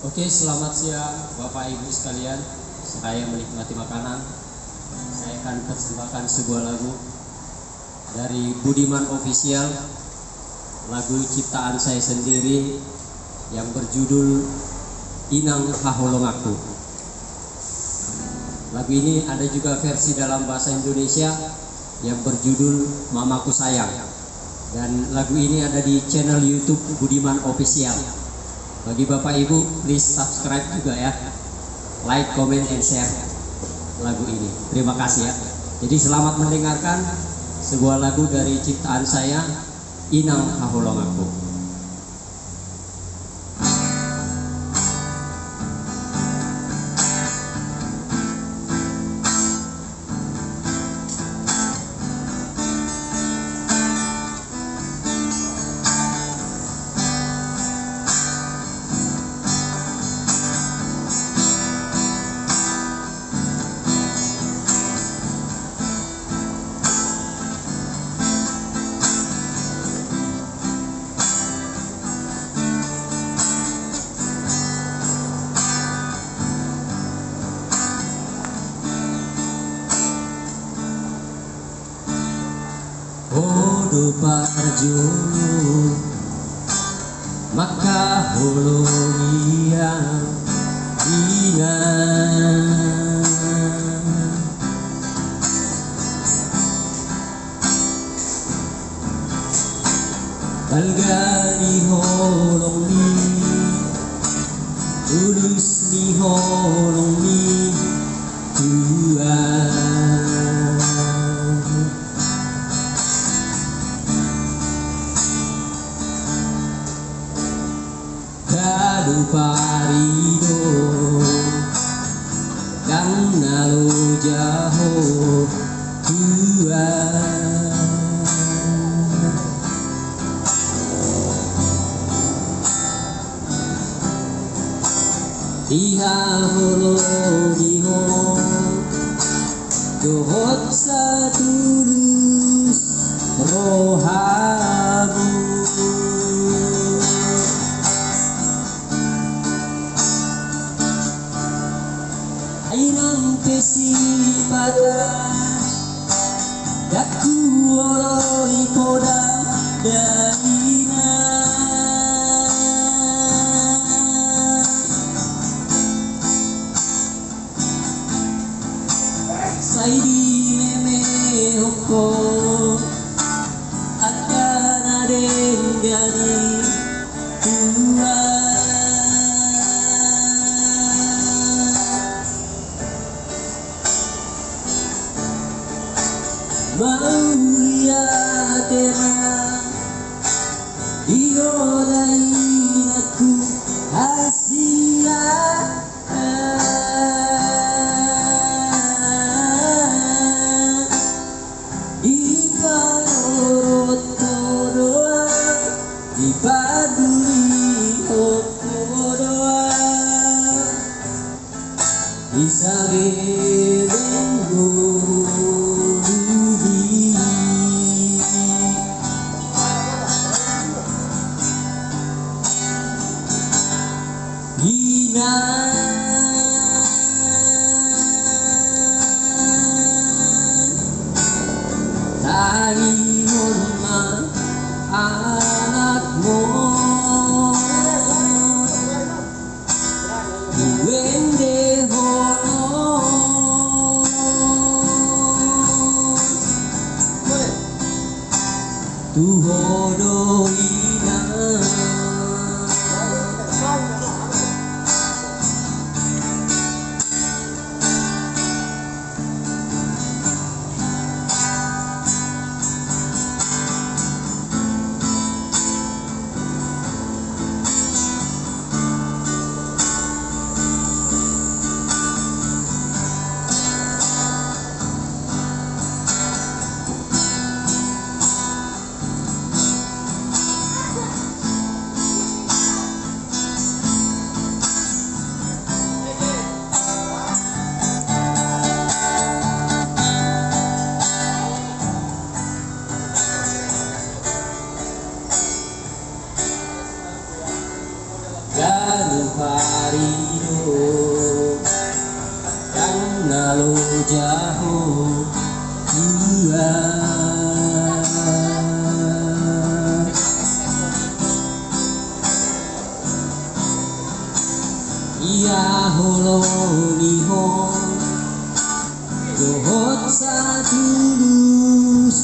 Oke, selamat siang Bapak Ibu sekalian. Saya menikmati makanan. Saya akan persembahkan sebuah lagu dari Budiman Official, lagu ciptaan saya sendiri yang berjudul Inang Haholongaku. Lagu ini ada juga versi dalam bahasa Indonesia yang berjudul Mamaku Sayang. Dan lagu ini ada di channel YouTube Budiman Official. Bagi Bapak Ibu, please subscribe juga ya, like, comment, and share lagu ini. Terima kasih ya. Jadi selamat mendengarkan sebuah lagu dari ciptaan saya, Inang Haholongaku. Odo parjo maka hologia ina balgani holong ni tulus ni holong ni Tuhan. Kado parido dan nalo jaho Tuhan. Diha holo diho dohot satulus rohabu. Inang pesipata daku oroi poda daina saidi meme hoko akan adenggani Tuhan. Maulia tema iodain aku Asia iparot doa dipaduli opo doa isabe minggu tari hormat anakmu wende hono tu hodo ina parido yang lalu jauh dua. Ia holo nihon dohot satulus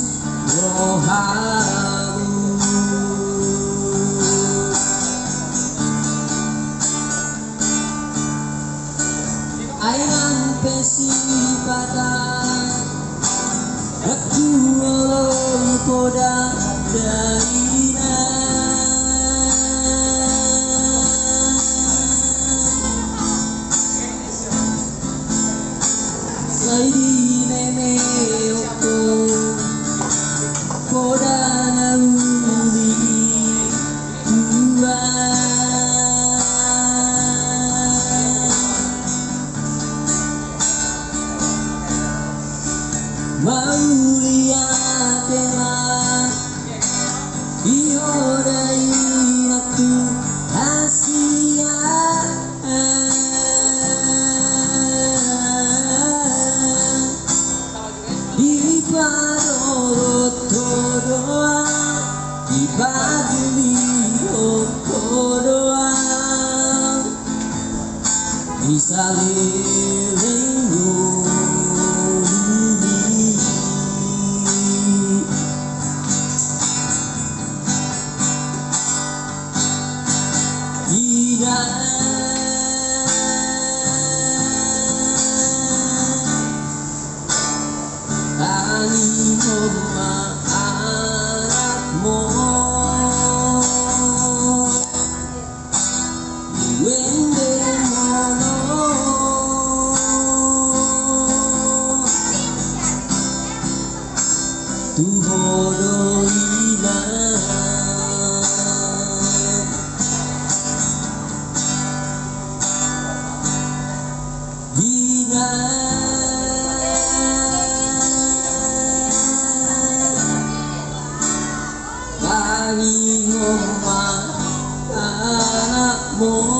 rohamu. Ayam pesi pada aku olong koda daina. Saidi meme oko koda nauli dua. Maulia tema iodai aku Asia. Di parorot doa di baduli doa di salilengyo Ani homa aratmo wende mono tuhodo ina Kami ngomong anakmu